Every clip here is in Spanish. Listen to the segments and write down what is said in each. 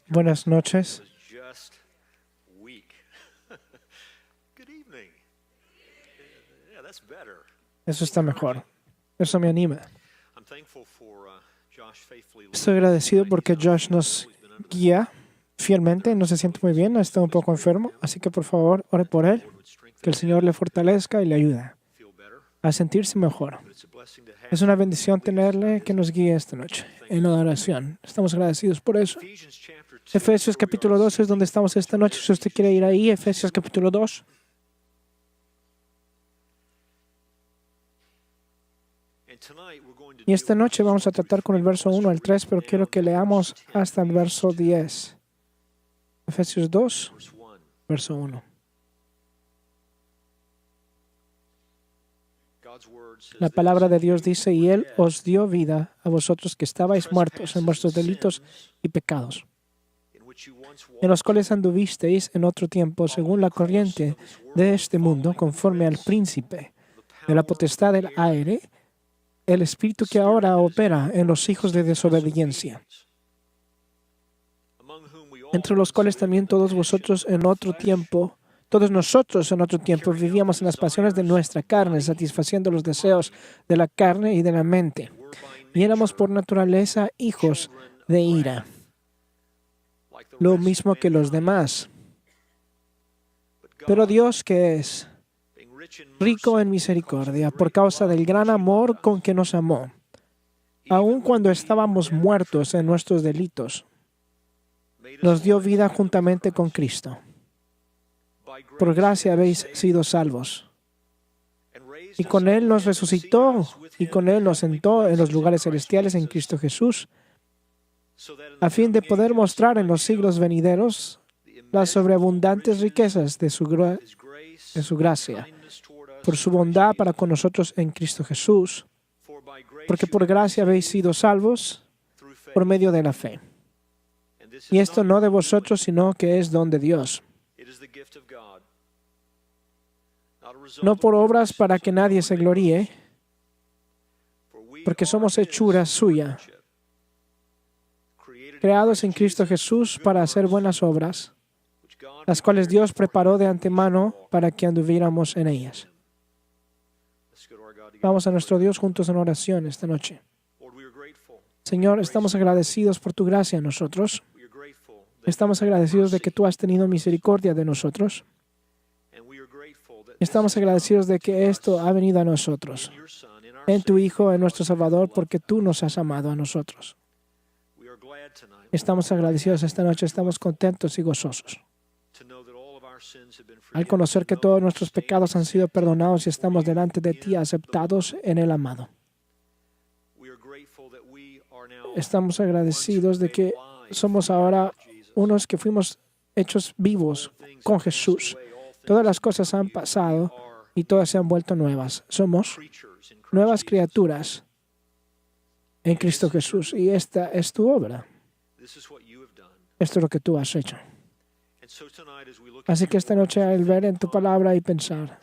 Buenas noches. Eso está mejor. Eso me anima. Estoy agradecido porque Josh nos guía fielmente. No se siente muy bien, está un poco enfermo. Así que por favor, ore por él. Que el Señor le fortalezca y le ayude a sentirse mejor. Es una bendición tenerle que nos guíe esta noche en la oración. Estamos agradecidos por eso. Efesios capítulo 2 es donde estamos esta noche. Si usted quiere ir ahí, Efesios capítulo 2. Y esta noche vamos a tratar con el verso 1 al 3, pero quiero que leamos hasta el verso 10. Efesios 2, verso 1. La palabra de Dios dice, y Él os dio vida a vosotros que estabais muertos en vuestros delitos y pecados, en los cuales anduvisteis en otro tiempo según la corriente de este mundo, conforme al príncipe de la potestad del aire, el espíritu que ahora opera en los hijos de desobediencia, entre los cuales también todos nosotros en otro tiempo vivíamos en las pasiones de nuestra carne, satisfaciendo los deseos de la carne y de la mente, y éramos por naturaleza hijos de ira, lo mismo que los demás. Pero Dios, que es rico en misericordia, por causa del gran amor con que nos amó, aun cuando estábamos muertos en nuestros delitos, nos dio vida juntamente con Cristo. Por gracia habéis sido salvos. Y con Él nos resucitó, y con Él nos sentó en los lugares celestiales en Cristo Jesús, a fin de poder mostrar en los siglos venideros las sobreabundantes riquezas de su gracia, por su bondad para con nosotros en Cristo Jesús, porque por gracia habéis sido salvos por medio de la fe. Y esto no de vosotros, sino que es don de Dios, no por obras para que nadie se gloríe, porque somos hechura suya, creados en Cristo Jesús para hacer buenas obras, las cuales Dios preparó de antemano para que anduviéramos en ellas. Vamos a nuestro Dios juntos en oración esta noche. Señor, estamos agradecidos por tu gracia en nosotros. Estamos agradecidos de que tú has tenido misericordia de nosotros. Estamos agradecidos de que esto ha venido a nosotros, en tu Hijo, en nuestro Salvador, porque tú nos has amado a nosotros. Estamos agradecidos esta noche, estamos contentos y gozosos al conocer que todos nuestros pecados han sido perdonados y estamos delante de ti aceptados en el amado. Estamos agradecidos de que somos ahora unos que fuimos hechos vivos con Jesús. Todas las cosas han pasado y todas se han vuelto nuevas. Somos nuevas criaturas en Cristo Jesús y esta es tu obra. Esto es lo que tú has hecho. Así que esta noche, al ver en tu palabra y pensar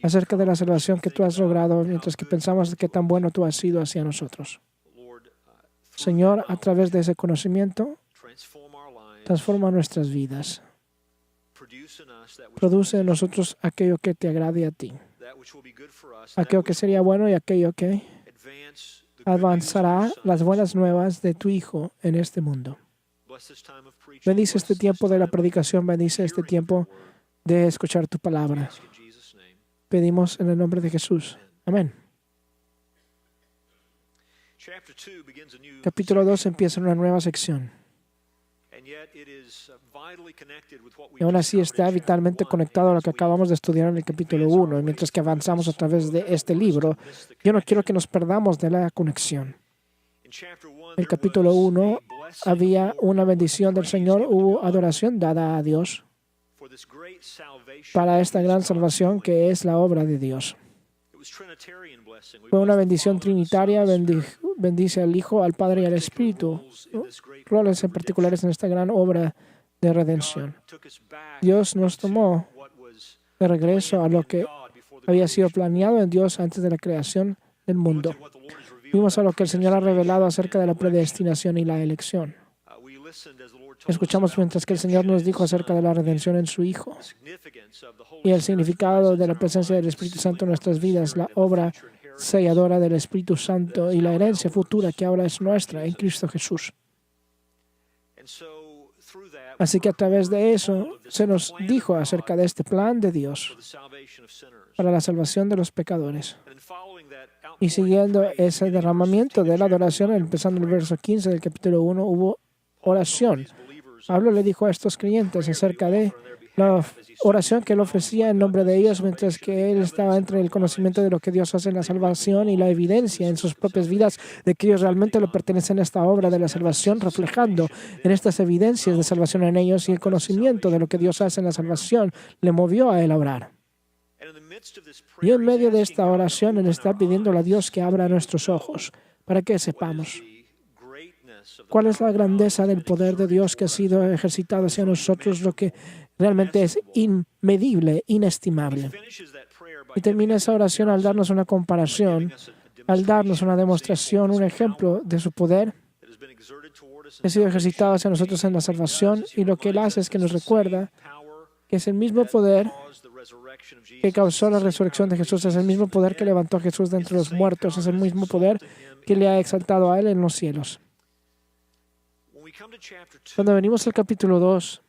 acerca de la salvación que tú has logrado, mientras que pensamos de qué tan bueno tú has sido hacia nosotros, Señor, a través de ese conocimiento, transforma nuestras vidas. Produce en nosotros aquello que te agrade a ti, aquello que sería bueno y aquello que avanzará las buenas nuevas de tu Hijo en este mundo. Bendice este tiempo de la predicación, bendice este tiempo de escuchar tu palabra. Pedimos en el nombre de Jesús. Amén. Capítulo 2 empieza una nueva sección. Y aún así está vitalmente conectado a lo que acabamos de estudiar en el capítulo 1. Y mientras que avanzamos a través de este libro, yo no quiero que nos perdamos de la conexión. En el capítulo 1 había una bendición del Señor, hubo adoración dada a Dios para esta gran salvación que es la obra de Dios. Fue una bendición trinitaria, bendice al Hijo, al Padre y al Espíritu, roles en particulares en esta gran obra de redención. Dios nos tomó de regreso a lo que había sido planeado en Dios antes de la creación del mundo. Vimos a lo que el Señor ha revelado acerca de la predestinación y la elección. Escuchamos mientras que el Señor nos dijo acerca de la redención en su Hijo y el significado de la presencia del Espíritu Santo en nuestras vidas, la obra selladora del Espíritu Santo y la herencia futura que ahora es nuestra en Cristo Jesús. Así que a través de eso se nos dijo acerca de este plan de Dios para la salvación de los pecadores. Y siguiendo ese derramamiento de la adoración, empezando el verso 15 del capítulo 1, hubo oración. Pablo le dijo a estos creyentes acerca de la oración que él ofrecía en nombre de ellos, mientras que él estaba entre el conocimiento de lo que Dios hace en la salvación y la evidencia en sus propias vidas de que ellos realmente le pertenecen a esta obra de la salvación, reflejando en estas evidencias de salvación en ellos, y el conocimiento de lo que Dios hace en la salvación le movió a él a orar. Y en medio de esta oración, él está pidiéndole a Dios que abra nuestros ojos para que sepamos cuál es la grandeza del poder de Dios que ha sido ejercitado hacia nosotros, lo que realmente es inmedible, inestimable. Y termina esa oración al darnos una comparación, al darnos una demostración, un ejemplo de su poder que ha sido ejercitado hacia nosotros en la salvación, y lo que él hace es que nos recuerda que es el mismo poder que causó la resurrección de Jesús, es el mismo poder que levantó a Jesús de entre los muertos, es el mismo poder que le ha exaltado a él en los cielos. Cuando venimos al capítulo 2,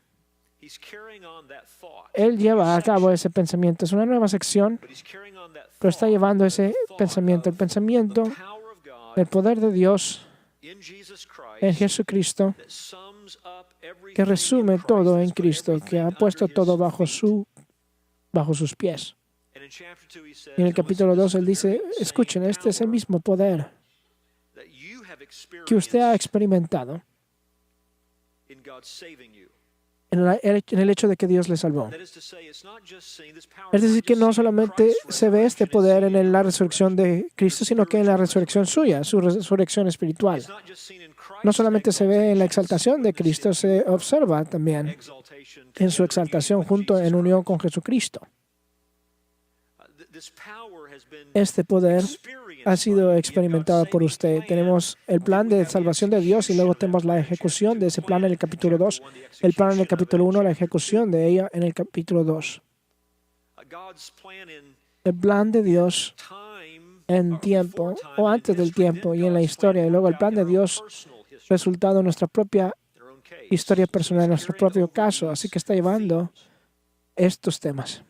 él lleva a cabo ese pensamiento. Es una nueva sección, pero está llevando ese pensamiento, el pensamiento del poder de Dios en Jesucristo, que resume todo en Cristo, que ha puesto todo bajo sus pies. Y en el capítulo 2 él dice, escuchen, este es el mismo poder que usted ha experimentado en el hecho de que Dios le salvó. Es decir, que no solamente se ve este poder en la resurrección de Cristo, sino que en la resurrección suya, su resurrección espiritual. No solamente se ve en la exaltación de Cristo, se observa también en su exaltación junto en unión con Jesucristo. Este poder ha sido experimentado por usted. Tenemos el plan de salvación de Dios y luego tenemos la ejecución de ese plan en el capítulo 2, el plan en el capítulo 1, la ejecución de ella en el capítulo 2. El plan de Dios en tiempo o antes del tiempo y en la historia, y luego el plan de Dios resultado en nuestra propia historia personal, en nuestro propio caso. Así que está llevando estos temas.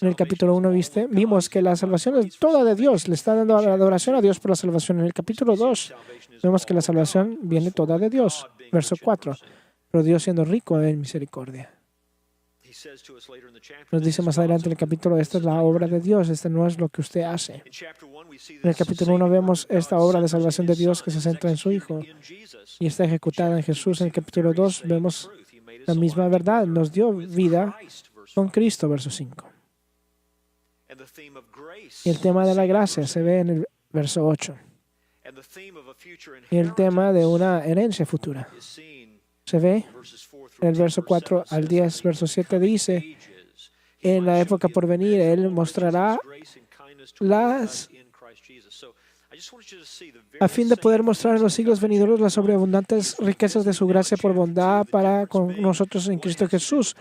En el capítulo 1 vimos que la salvación es toda de Dios. Le está dando la adoración a Dios por la salvación. En el capítulo 2 vemos que la salvación viene toda de Dios. Verso 4. Pero Dios siendo rico en misericordia. Nos dice más adelante en el capítulo, esta es la obra de Dios, este no es lo que usted hace. En el capítulo 1 vemos esta obra de salvación de Dios que se centra en su Hijo y está ejecutada en Jesús. En el capítulo 2 vemos la misma verdad. Nos dio vida con Cristo, verso 5. Y el tema de la gracia se ve en el verso 8. Y el tema de una herencia futura se ve en el verso 4 al 10. Verso 7 dice, en la época por venir, Él mostrará a fin de poder mostrar en los siglos venideros las sobreabundantes riquezas de su gracia por bondad para con nosotros en Cristo Jesús.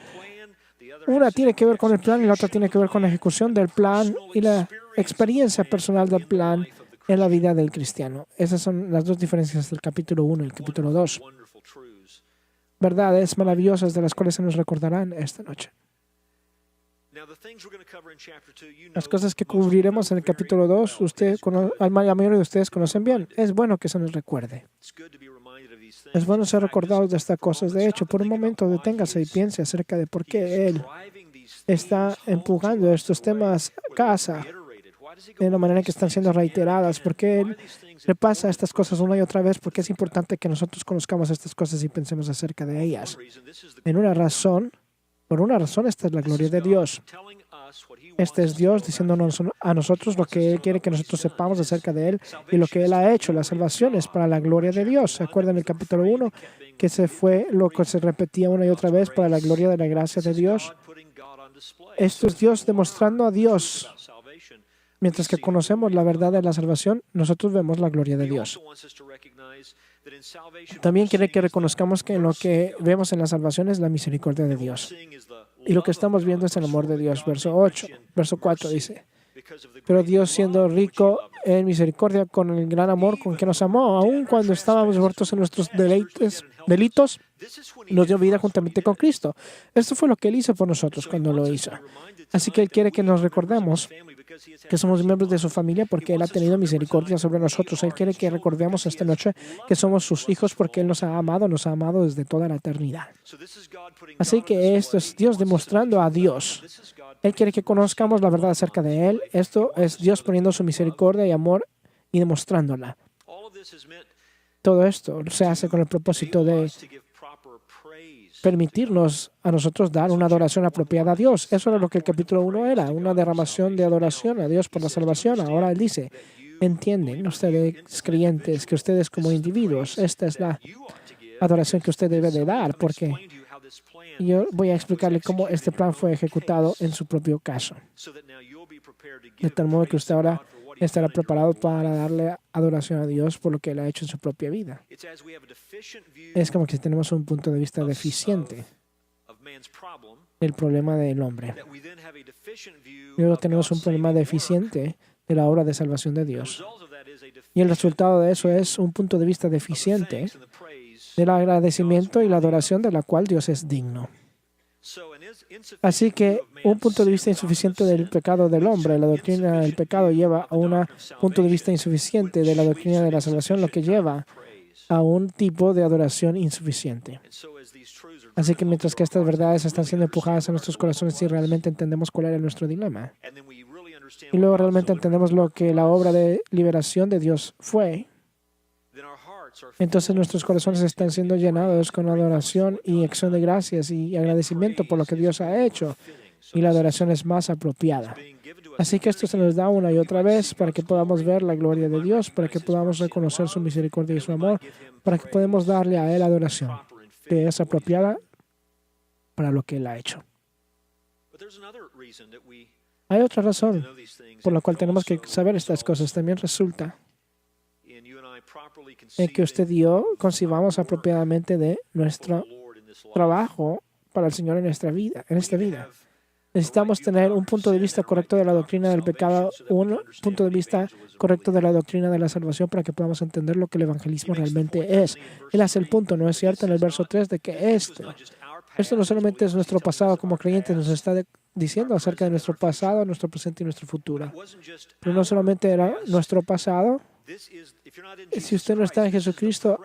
Una tiene que ver con el plan y la otra tiene que ver con la ejecución del plan y la experiencia personal del plan en la vida del cristiano. Esas son las dos diferencias del capítulo 1 y el capítulo 2. Verdades maravillosas de las cuales se nos recordarán esta noche. Las cosas que cubriremos en el capítulo 2, la mayoría de ustedes conocen bien. Es bueno que se nos recuerde. Es bueno ser recordados de estas cosas. De hecho, por un momento deténgase y piense acerca de por qué Él está empujando estos temas a casa de la manera en que están siendo reiteradas. ¿Por qué Él repasa estas cosas una y otra vez? Porque es importante que nosotros conozcamos estas cosas y pensemos acerca de ellas. Por una razón, esta es la gloria de Dios. Este es Dios diciéndonos a nosotros lo que Él quiere que nosotros sepamos acerca de Él y lo que Él ha hecho. La salvación es para la gloria de Dios. ¿Se acuerdan el capítulo 1? Que se fue lo que se repetía una y otra vez para la gloria de la gracia de Dios. Esto es Dios demostrando a Dios. Mientras que conocemos la verdad de la salvación, nosotros vemos la gloria de Dios. También quiere que reconozcamos que lo que vemos en la salvación es la misericordia de Dios. Y lo que estamos viendo es el amor de Dios. Verso 4 dice, pero Dios, siendo rico en misericordia con el gran amor con que nos amó, aun cuando estábamos muertos en nuestros delitos, nos dio vida juntamente con Cristo. Esto fue lo que Él hizo por nosotros cuando lo hizo. Así que Él quiere que nos recordemos que somos miembros de su familia porque Él ha tenido misericordia sobre nosotros. Él quiere que recordemos esta noche que somos sus hijos porque Él nos ha amado desde toda la eternidad. Así que esto es Dios demostrando a Dios. Él quiere que conozcamos la verdad acerca de Él. Esto es Dios poniendo su misericordia y amor y demostrándola. Todo esto se hace con el propósito de permitirnos a nosotros dar una adoración apropiada a Dios. Eso era lo que el capítulo 1 era, una derramación de adoración a Dios por la salvación. Ahora Él dice, entienden ustedes creyentes que ustedes como individuos, esta es la adoración que usted debe de dar, porque yo voy a explicarle cómo este plan fue ejecutado en su propio caso. De tal modo que usted ahora estará preparado para darle adoración a Dios por lo que Él ha hecho en su propia vida. Es como que tenemos un punto de vista deficiente del problema del hombre. Luego tenemos un problema deficiente de la obra de salvación de Dios. Y el resultado de eso es un punto de vista deficiente del agradecimiento y la adoración de la cual Dios es digno. Así que un punto de vista insuficiente del pecado del hombre, la doctrina del pecado lleva a un punto de vista insuficiente de la doctrina de la salvación, lo que lleva a un tipo de adoración insuficiente. Así que mientras que estas verdades están siendo empujadas a nuestros corazones y realmente entendemos cuál era nuestro dilema, y luego realmente entendemos lo que la obra de liberación de Dios fue, entonces nuestros corazones están siendo llenados con adoración y acción de gracias y agradecimiento por lo que Dios ha hecho, y la adoración es más apropiada. Así que esto se nos da una y otra vez para que podamos ver la gloria de Dios, para que podamos reconocer su misericordia y su amor, para que podamos darle a Él adoración que es apropiada para lo que Él ha hecho. Hay otra razón por la cual tenemos que saber estas cosas. También resulta en que usted y yo concibamos apropiadamente de nuestro trabajo para el Señor en esta vida. Necesitamos tener un punto de vista correcto de la doctrina del pecado, un punto de vista correcto de la doctrina de la salvación para que podamos entender lo que el evangelismo realmente es. Él hace el punto, ¿no es cierto?, en el verso 3 de que esto no solamente es nuestro pasado como creyentes, nos está diciendo acerca de nuestro pasado, nuestro presente y nuestro futuro. Pero no solamente era nuestro pasado. Si usted no está en Jesucristo,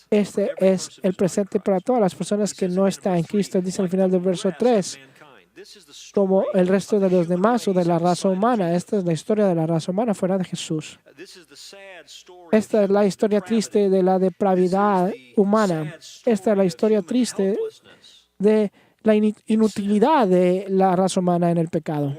este es el presente para todas las personas que no están en Cristo. Dice al final del verso 3, como el resto de los demás o de la raza humana. Esta es la historia de la raza humana fuera de Jesús. Esta es la historia triste de la depravidad humana. Esta es la historia triste de la inutilidad de la raza humana en el pecado.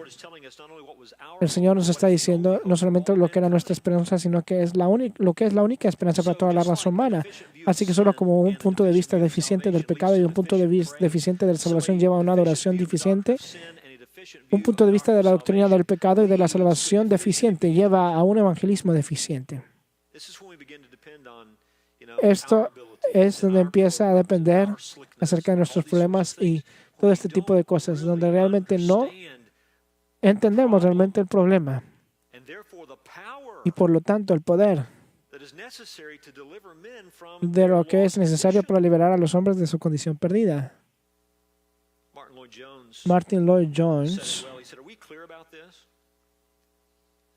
El Señor nos está diciendo no solamente lo que era nuestra esperanza, sino que es lo que es la única esperanza para toda la raza humana. Así que solo como un punto de vista deficiente del pecado y un punto de vista deficiente de la salvación lleva a una adoración deficiente, un punto de vista de la doctrina del pecado y de la salvación deficiente lleva a un evangelismo deficiente. Esto es donde empieza a depender acerca de nuestros problemas y todo este tipo de cosas, donde realmente no entendemos realmente el problema. Y por lo tanto, el poder de lo que es necesario para liberar a los hombres de su condición perdida. Martin Lloyd Jones.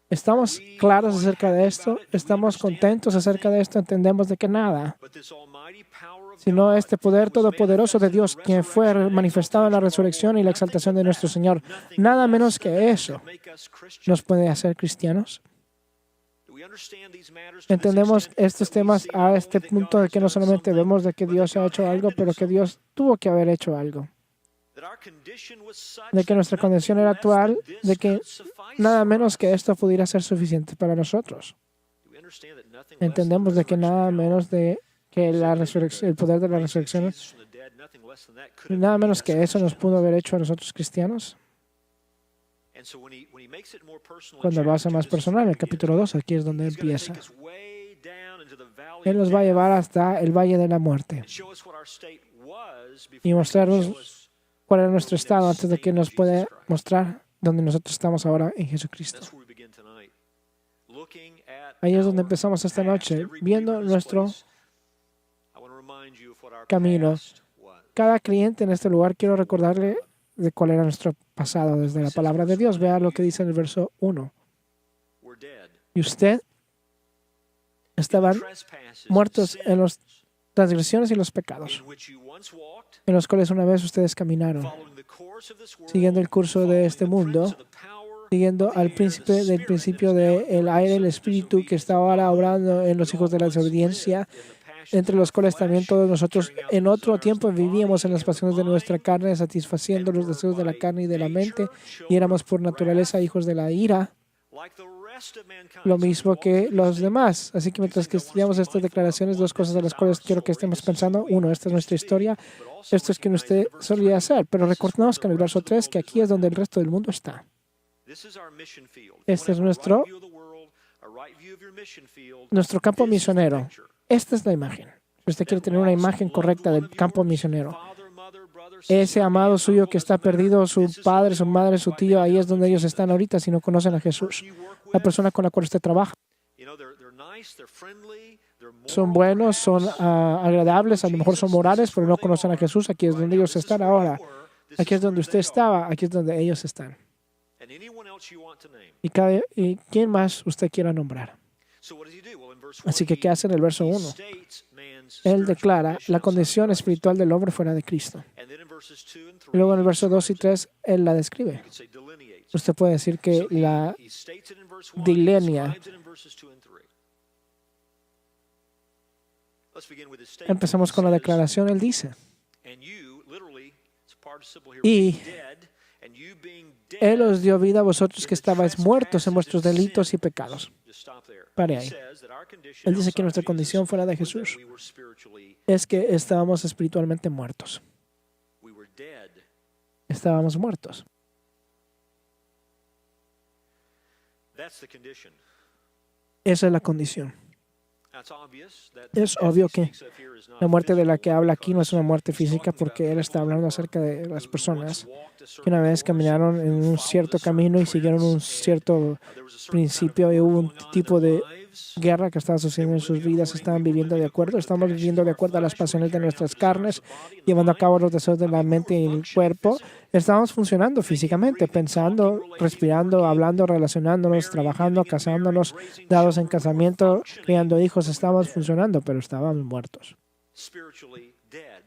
¿Estamos claros acerca de esto? ¿Estamos contentos acerca de esto? Entendemos de que nada, sino este poder todopoderoso de Dios, quien fue manifestado en la resurrección y la exaltación de nuestro Señor, nada menos que eso nos puede hacer cristianos. Entendemos estos temas a este punto de que no solamente vemos de que Dios ha hecho algo, pero que Dios tuvo que haber hecho algo. De que nuestra condición era actual, de que nada menos que esto pudiera ser suficiente para nosotros. Entendemos de que nada menos de que el poder de la resurrección, nada menos que eso nos pudo haber hecho a nosotros cristianos. Cuando lo hace más personal, el capítulo 2, aquí es donde empieza. Él nos va a llevar hasta el valle de la muerte y mostrarnos cuál era nuestro estado antes de que nos pueda mostrar dónde nosotros estamos ahora en Jesucristo. Ahí es donde empezamos esta noche, viendo nuestro camino. Cada creyente en este lugar, quiero recordarle de cuál era nuestro pasado desde la palabra de Dios. Vea lo que dice en el verso 1. Y usted estaban muertos en las transgresiones y los pecados, en los cuales una vez ustedes caminaron, siguiendo el curso de este mundo, siguiendo al príncipe del principio del aire, el espíritu que está ahora obrando en los hijos de la desobediencia, entre los cuales también todos nosotros en otro tiempo vivíamos en las pasiones de nuestra carne, satisfaciendo los deseos de la carne y de la mente, y éramos por naturaleza hijos de la ira, lo mismo que los demás. Así que mientras que estudiamos estas declaraciones, dos cosas de las cuales quiero que estemos pensando. Uno, esta es nuestra historia. Esto es que usted solía hacer. Pero recordemos que en el verso 3, que aquí es donde el resto del mundo está. Este es nuestro campo misionero. Esta es la imagen. Si usted quiere tener una imagen correcta del campo misionero, ese amado suyo que está perdido, su padre, su madre, su tío, ahí es donde ellos están ahorita si no conocen a Jesús. La persona con la cual usted trabaja. Son buenos, son agradables, a lo mejor son morales, pero no conocen a Jesús. Aquí es donde ellos están ahora. Aquí es donde usted estaba, aquí es donde ellos están. ¿Y quién más usted quiera nombrar? Así que, ¿qué hace en el verso 1? Él declara la condición espiritual del hombre fuera de Cristo. Y luego en el verso 2 y 3, Él la describe. Usted puede decir que la delinea. Empezamos con la declaración. Él dice, y Él os dio vida a vosotros que estabais muertos en vuestros delitos y pecados. Pare ahí. Él dice que nuestra condición fuera de Jesús es que estábamos espiritualmente muertos. Estábamos muertos. Esa es la condición. Es obvio que la muerte de la que habla aquí no es una muerte física, porque Él está hablando acerca de las personas que una vez caminaron en un cierto camino y siguieron un cierto principio, y hubo un tipo de guerra que estaba sucediendo en sus vidas. Estaban viviendo de acuerdo. Estamos viviendo de acuerdo a las pasiones de nuestras carnes, llevando a cabo los deseos de la mente y el cuerpo. Estamos funcionando físicamente, pensando, respirando, hablando, relacionándonos, trabajando, casándonos, dados en casamiento, criando hijos. Estamos funcionando, pero estábamos muertos.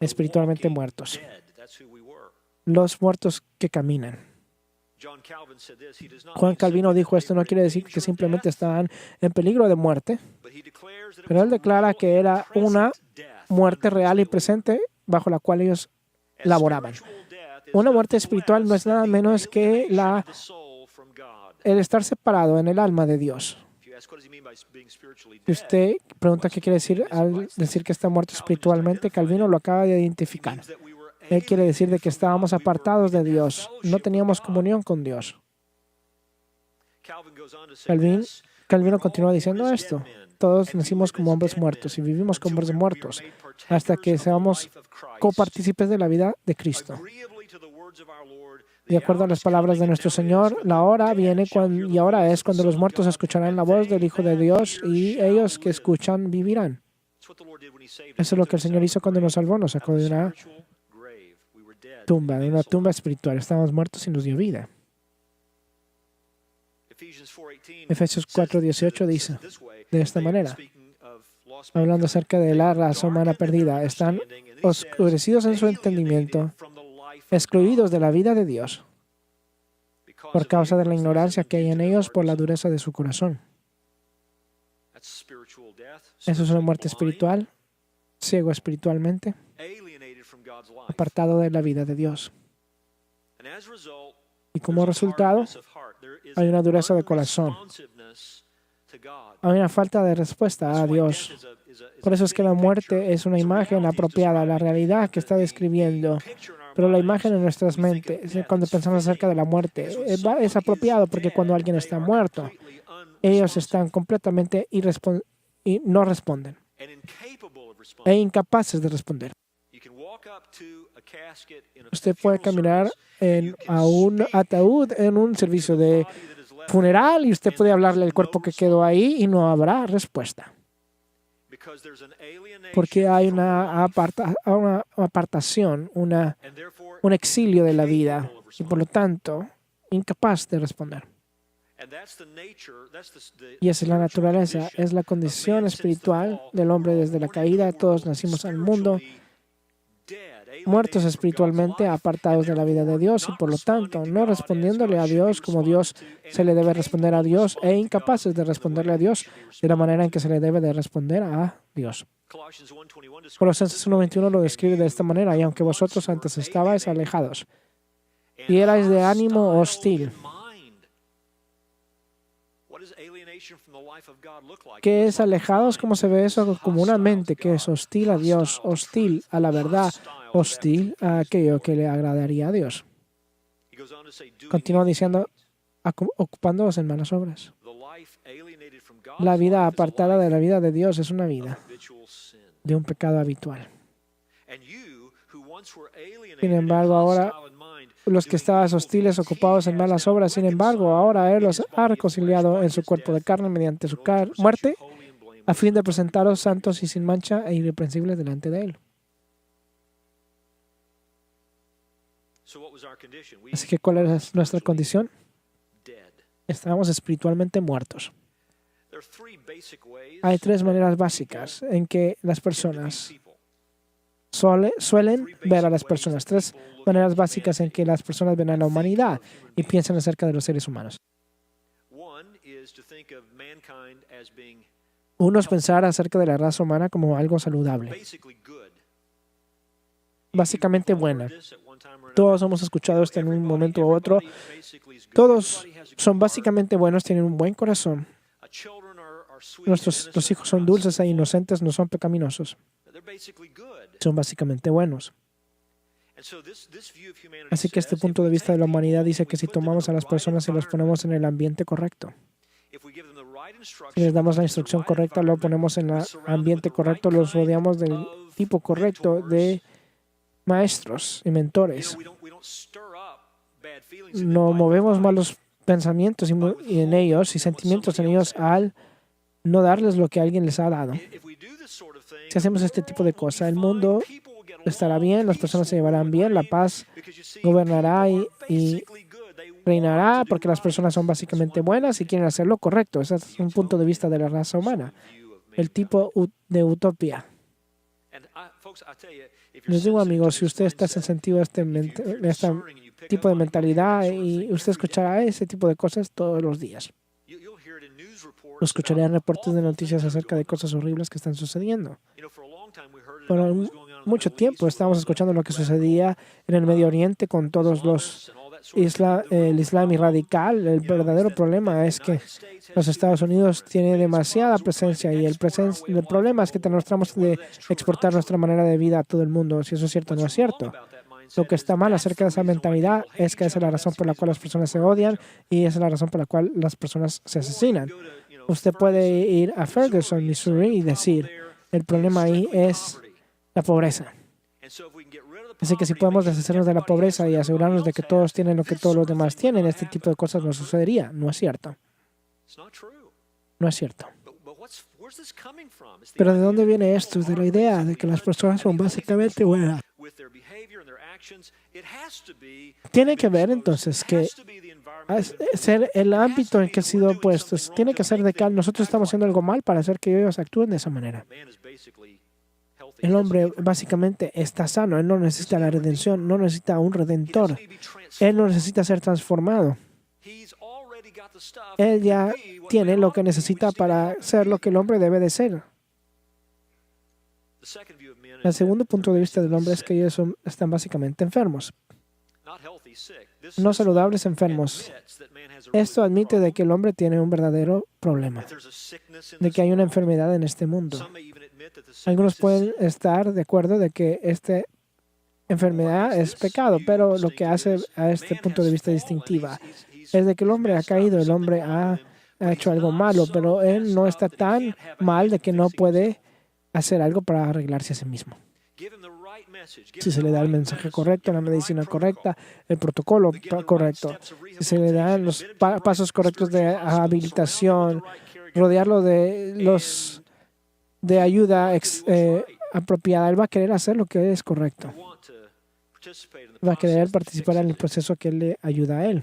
Espiritualmente muertos. Los muertos que caminan. Juan Calvino dijo esto, no quiere decir que simplemente estaban en peligro de muerte, pero él declara que era una muerte real y presente bajo la cual ellos laboraban. Una muerte espiritual no es nada menos que el estar separado en el alma de Dios. Si usted pregunta qué quiere decir al decir que está muerto espiritualmente, Calvino lo acaba de identificar. Él quiere decir de que estábamos apartados de Dios, no teníamos comunión con Dios. Calvino continúa diciendo esto. Todos nacimos como hombres muertos y vivimos como hombres muertos hasta que seamos copartícipes de la vida de Cristo. De acuerdo a las palabras de nuestro Señor, la hora viene y ahora es cuando los muertos escucharán la voz del Hijo de Dios, y ellos que escuchan vivirán. Eso es lo que el Señor hizo cuando nos salvó. Nos sacó de una tumba espiritual. Estábamos muertos y nos dio vida. Efesios 4:18 dice de esta manera, hablando acerca de la raza humana perdida, están oscurecidos en su entendimiento, excluidos de la vida de Dios, por causa de la ignorancia que hay en ellos por la dureza de su corazón. Eso es una muerte espiritual, ciego espiritualmente, apartado de la vida de Dios. Y como resultado, hay una dureza de corazón. Hay una falta de respuesta a Dios. Por eso es que la muerte es una imagen apropiada a la realidad que está describiendo. Pero la imagen en nuestras mentes, cuando pensamos acerca de la muerte, es apropiado porque cuando alguien está muerto, ellos están completamente y no responden, e incapaces de responder. Usted puede caminar a un ataúd en un servicio de funeral y usted puede hablarle al cuerpo que quedó ahí y no habrá respuesta. Porque hay una apartación, un exilio de la vida y por lo tanto incapaz de responder. Y esa es la naturaleza, es la condición espiritual del hombre desde la caída. Todos nacimos al mundo muertos espiritualmente, apartados de la vida de Dios y por lo tanto no respondiéndole a Dios como Dios se le debe responder a Dios e incapaces de responderle a Dios de la manera en que se le debe de responder a Dios. Colosenses 1:21 lo describe de esta manera: y aunque vosotros antes estabais alejados y erais de ánimo hostil. ¿Qué es alejados? ¿Cómo se ve eso? Como una mente que es hostil a Dios, hostil a la verdad, hostil a aquello que le agradaría a Dios. Continúa diciendo, ocupándoos en malas obras. La vida apartada de la vida de Dios es una vida de un pecado habitual. Sin embargo, ahora los que estaban hostiles, ocupados en malas obras, sin embargo, ahora Él los ha reconciliado en su cuerpo de carne mediante su muerte, a fin de presentaros santos y sin mancha e irreprensibles delante de Él. Así que, ¿cuál es nuestra condición? Estábamos espiritualmente muertos. Hay tres maneras básicas en que las personas suelen ver a las personas. Tres maneras básicas en que las personas ven a la humanidad y piensan acerca de los seres humanos. Uno es pensar acerca de la raza humana como algo saludable, básicamente buena. Todos hemos escuchado esto en un momento u otro. Todos son básicamente buenos, tienen un buen corazón. Los hijos son dulces e inocentes, no son pecaminosos. Son básicamente buenos. Así que este punto de vista de la humanidad dice que si tomamos a las personas y las ponemos en el ambiente correcto, si les damos la instrucción correcta, lo ponemos en el ambiente correcto, los rodeamos del tipo correcto de maestros y mentores, no movemos malos pensamientos en ellos y sentimientos en ellos al no darles lo que alguien les ha dado. Si hacemos este tipo de cosas, el mundo estará bien, las personas se llevarán bien, la paz gobernará y reinará porque las personas son básicamente buenas y quieren hacer lo correcto. Ese es un punto de vista de la raza humana, el tipo de utopía. Les digo, amigos, si usted está sensitivo a este tipo de mentalidad y usted escuchará ese tipo de cosas todos los días. Escucharé reportes de noticias acerca de cosas horribles que están sucediendo. Por mucho tiempo estábamos escuchando lo que sucedía en el Medio Oriente con todos el Islam radical. El verdadero problema es que los Estados Unidos tienen demasiada presencia y el problema es que tratamos de exportar nuestra manera de vida a todo el mundo. Si eso es cierto o no es cierto. Lo que está mal acerca de esa mentalidad es que esa es la razón por la cual las personas se odian y esa es la razón por la cual las personas se asesinan. Usted puede ir a Ferguson, Missouri, y decir, el problema ahí es la pobreza. Así que si podemos deshacernos de la pobreza y asegurarnos de que todos tienen lo que todos los demás tienen, este tipo de cosas no sucedería. No es cierto. No es cierto. Pero ¿de dónde viene esto? De la idea de que las personas son básicamente buenas. Tiene que ver entonces que ser el ámbito en que ha sido puesto. Tiene que ser de que nosotros estamos haciendo algo mal para hacer que ellos actúen de esa manera. El hombre básicamente está sano. Él no necesita la redención, no necesita un redentor. Él no necesita ser transformado. Él ya tiene lo que necesita para ser lo que el hombre debe de ser. El segundo punto de vista del hombre es que ellos están básicamente enfermos. No saludables, enfermos. Esto admite de que el hombre tiene un verdadero problema, de que hay una enfermedad en este mundo. Algunos pueden estar de acuerdo de que esta enfermedad es pecado, pero lo que hace a este punto de vista distintiva es de que el hombre ha caído, el hombre ha ha hecho algo malo, pero él no está tan mal de que no puede hacer algo para arreglarse a sí mismo. Si se le da el mensaje correcto, la medicina correcta, el protocolo correcto, si se le dan los pasos correctos de habilitación, rodearlo de ayuda apropiada, él va a querer hacer lo que es correcto. Va a querer participar en el proceso que le ayuda a él.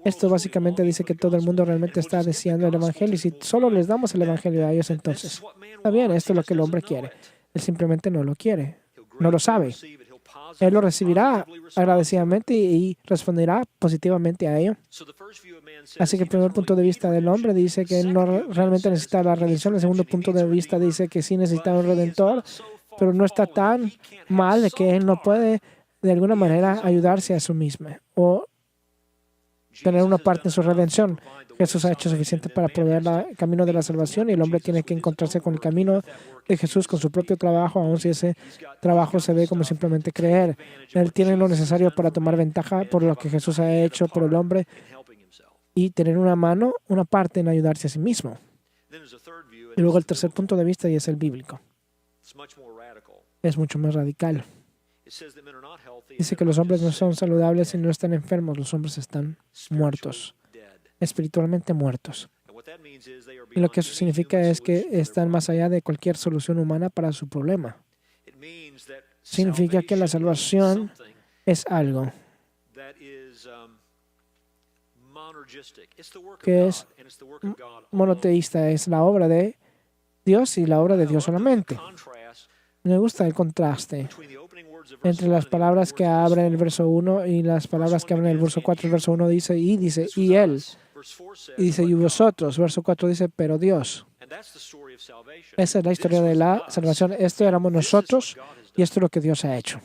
Esto básicamente dice que todo el mundo realmente está deseando el Evangelio y si solo les damos el Evangelio a ellos, entonces está bien, esto es lo que el hombre quiere. Él simplemente no lo quiere, no lo sabe. Él lo recibirá agradecidamente y responderá positivamente a ello. Así que el primer punto de vista del hombre dice que él no realmente necesita la redención. El segundo punto de vista dice que sí necesita un redentor, pero no está tan mal de que él no puede de alguna manera ayudarse a sí mismo o tener una parte en su redención. Jesús ha hecho suficiente para proveer el camino de la salvación y el hombre tiene que encontrarse con el camino de Jesús con su propio trabajo, aun si ese trabajo se ve como simplemente creer. Él tiene lo necesario para tomar ventaja por lo que Jesús ha hecho por el hombre y tener una parte en ayudarse a sí mismo. Y luego el tercer punto de vista y es el bíblico. Es mucho más radical. Dice que los hombres no son saludables y no están enfermos, los hombres están muertos, espiritualmente muertos. Y lo que eso significa es que están más allá de cualquier solución humana para su problema. Significa que la salvación es algo que es monoteísta, es la obra de Dios y la obra de Dios solamente. Me gusta el contraste entre las palabras que abren el verso 1 y las palabras que abren el verso 4. El verso 1 dice, y él. Y dice, y vosotros. Verso 4 dice, pero Dios. Esa es la historia de la salvación. Esto éramos nosotros y esto es lo que Dios ha hecho.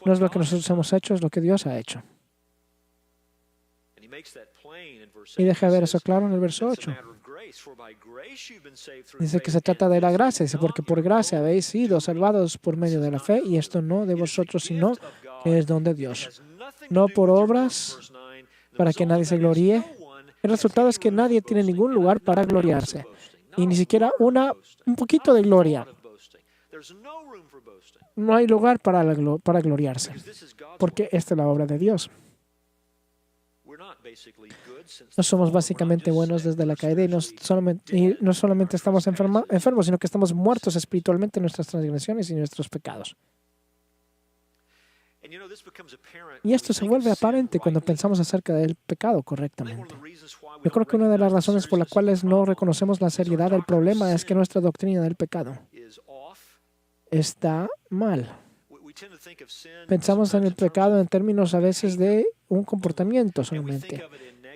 No es lo que nosotros hemos hecho, es lo que Dios ha hecho. Y deja ver eso claro en el verso 8. Dice que se trata de la gracia. Dice, porque por gracia habéis sido salvados por medio de la fe, y esto no de vosotros, sino que es don de Dios. No por obras, para que nadie se gloríe. El resultado es que nadie tiene ningún lugar para gloriarse. Y ni siquiera un poquito de gloria. No hay lugar para gloriarse. Porque esta es la obra de Dios. No somos básicamente buenos desde la caída y no solamente estamos enfermos, sino que estamos muertos espiritualmente en nuestras transgresiones y nuestros pecados. Y esto se vuelve aparente cuando pensamos acerca del pecado correctamente. Yo creo que una de las razones por las cuales no reconocemos la seriedad del problema es que nuestra doctrina del pecado está mal. Pensamos en el pecado en términos a veces de un comportamiento solamente.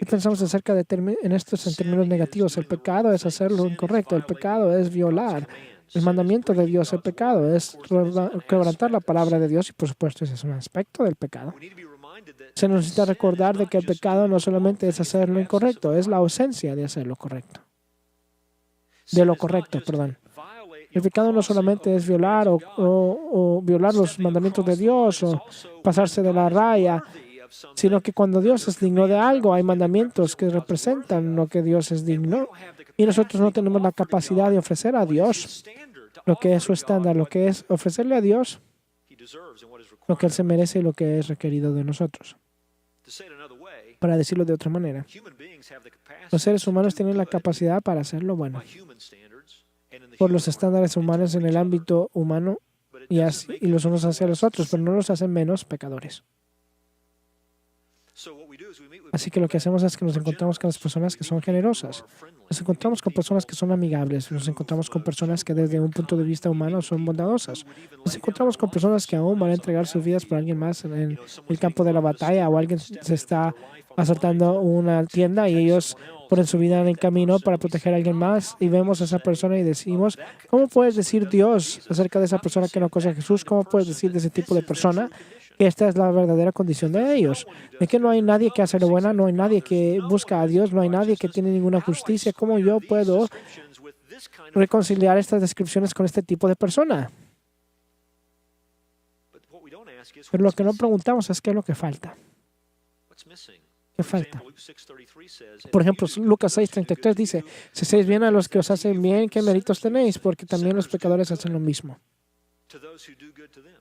Y pensamos acerca de estos en términos negativos. El pecado es hacer lo incorrecto. El pecado es violar el mandamiento de Dios. El pecado es quebrantar la palabra de Dios y, por supuesto, ese es un aspecto del pecado. Se necesita recordar de que el pecado no solamente es hacer lo incorrecto, es la ausencia de hacer lo correcto. De lo correcto, perdón. El pecado no solamente es violar o violar los mandamientos de Dios o pasarse de la raya, sino que cuando Dios es digno de algo, hay mandamientos que representan lo que Dios es digno y nosotros no tenemos la capacidad de ofrecer a Dios lo que es su estándar, lo que es ofrecerle a Dios lo que Él se merece y lo que es requerido de nosotros. Para decirlo de otra manera, los seres humanos tienen la capacidad para hacer lo bueno por los estándares humanos en el ámbito humano y los unos hacia los otros, pero no los hacen menos pecadores. Así que lo que hacemos es que nos encontramos con las personas que son generosas, nos encontramos con personas que son amigables, nos encontramos con personas que desde un punto de vista humano son bondadosas, nos encontramos con personas que aún van a entregar sus vidas por alguien más en el campo de la batalla o alguien se está asaltando una tienda y ellos ponen su vida en el camino para proteger a alguien más y vemos a esa persona y decimos, ¿cómo puedes decir Dios acerca de esa persona que no conoce a Jesús? ¿Cómo puedes decir de ese tipo de persona que esta es la verdadera condición de ellos? De que no hay nadie que hace lo bueno, no hay nadie que busca a Dios, no hay nadie que tiene ninguna justicia. ¿Cómo yo puedo reconciliar estas descripciones con este tipo de persona? Pero lo que no preguntamos es qué es lo que falta. ¿Qué falta? Por ejemplo, Lucas 6:33 dice, si hacéis bien a los que os hacen bien, ¿qué méritos tenéis? Porque también los pecadores hacen lo mismo.